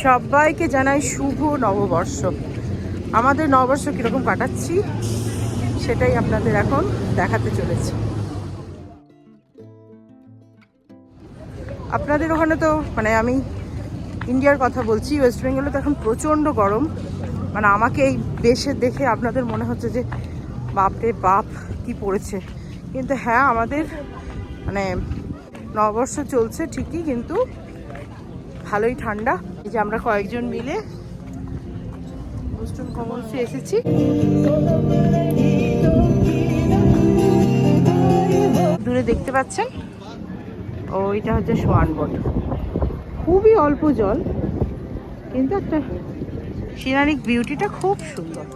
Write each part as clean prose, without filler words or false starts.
সবাইকে জানাই শুভ নববর্ষ। আমাদের নববর্ষ কীরকম কাটাচ্ছি সেটাই আপনাদের এখন দেখাতে চলেছি। আপনাদের ওখানে তো মানে আমি ইন্ডিয়ার কথা বলছি, ওয়েস্ট বেঙ্গলে তো এখন প্রচণ্ড গরম। মানে আমাকে এই বেশে দেখে আপনাদের মনে হচ্ছে যে বাপরে বাপ কি পড়েছে, কিন্তু হ্যাঁ আমাদের মানে নববর্ষ চলছে ঠিকই, কিন্তু ভালোই ঠান্ডা। এই যে আমরা কয়েকজন মিলে ওয়েস্টার্ন কমন্সে এসেছি। দূরে দেখতে পাচ্ছেন ওইটা হচ্ছে সোয়ান বোট। খুবই অল্প জল, কিন্তু একটা সিনারিক বিউটিটা খুব সুন্দর।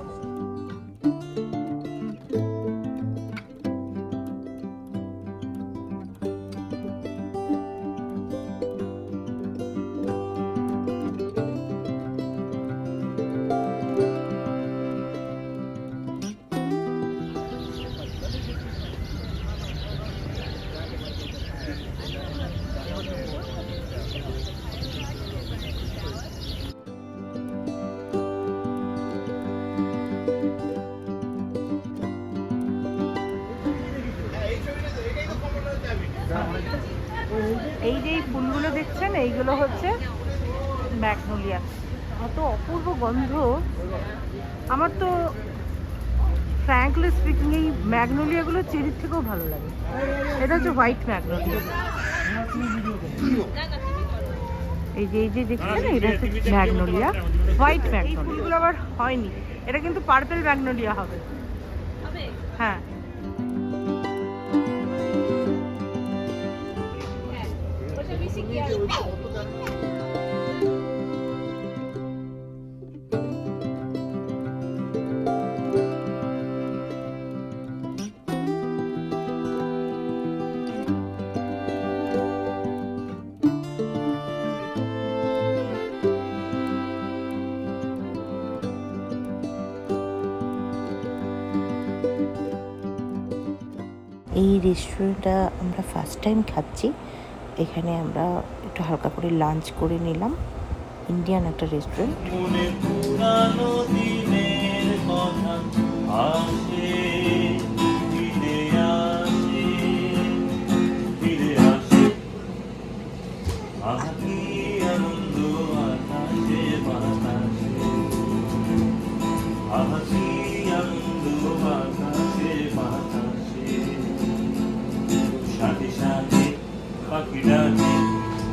এই যে ফুলগুলো দেখছেন এইগুলো হচ্ছে ম্যাগনোলিয়া। কত অপূর্ব গন্ধ! আমার তো ফ্র্যাঙ্কলি স্পিকিং এই ম্যাগনোলিয়াগুলো চেরির থেকেও ভালো লাগে। এটা হচ্ছে হোয়াইট ম্যাগনোলিয়া। এই যে দেখছেন এটা হচ্ছে ম্যাগনোলিয়া, হোয়াইট ম্যাগনোলিয়া। ফুলগুলো আবার হয়নি, এটা কিন্তু পার্পল ম্যাগনোলিয়া হবে। হ্যাঁ, এই রেস্টুরেন্টটা আমরা ফার্স্ট টাইম খাচ্ছি। এখানে আমরা একটু হালকা করে লাঞ্চ করে নিলাম। ইন্ডিয়ান একটা রেস্টুরেন্ট।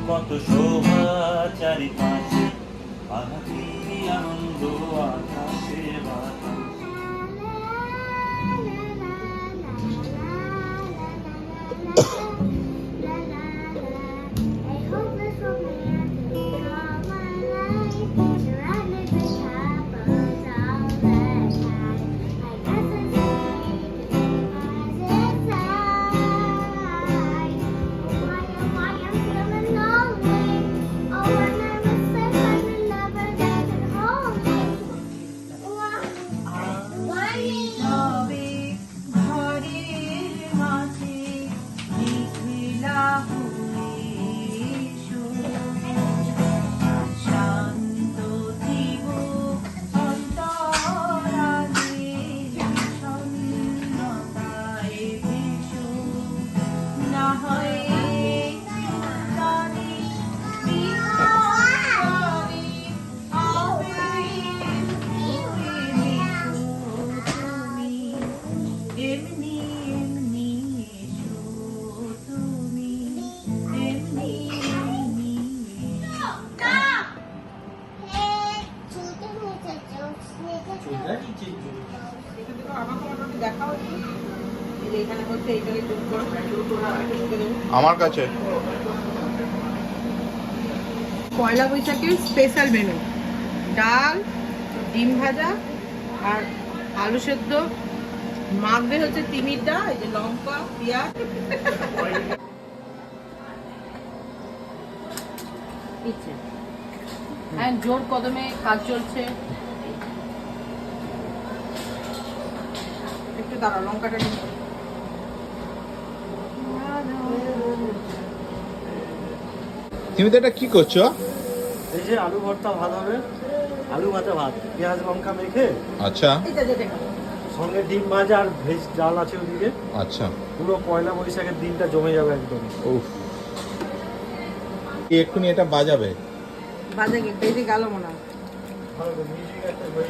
কত শোভা চারিপাশে, আহাতি আনন্দ আকাশে বাতাসে। আমার কাছে পয়লা বৈশাখের স্পেশাল মেনু, ডাল, ডিম ভাজা আর আলু সেদ্ধ, মাখবে হচ্ছে তিমির ডাল, এই যে লঙ্কা পেঁয়াজ। হ্যাঁ, জোর কদমে কাজ চলছে। একটু দাঁড়াও, লঙ্কাটা নিয়ে। তুমি তো এটা কি করছো? এই যে আলু ভর্তা ভাত হবে, আলু ভাজা ভাত, পেঁয়াজ লঙ্কা মেখে, আচ্ছা সঙ্গে ডিম ভাজা আর ভেজ ডাল আছে ওদিকে। আচ্ছা, পুরো পয়লা বৈশাখের দিনটা জমে যাবে একদম। উফ, এক্ষুনি এটা বাজাবে। বাজে বেজে গেল মনে হয়।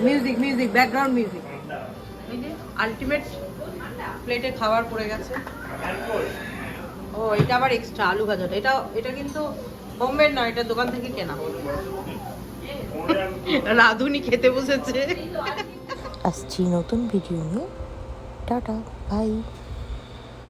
Music music background music. এই যে আলটিমেট প্লেটে খাবার পড়ে গেছে। ও এটা আবার এক্সট্রা আলু ভাজাটা, এটা কিন্তু হোমমেড না, এটা দোকান থেকে কেনা। রাধুনি খেতে বসেছে। আসছি নতুন ভিডিও নিয়ে। Tata, by.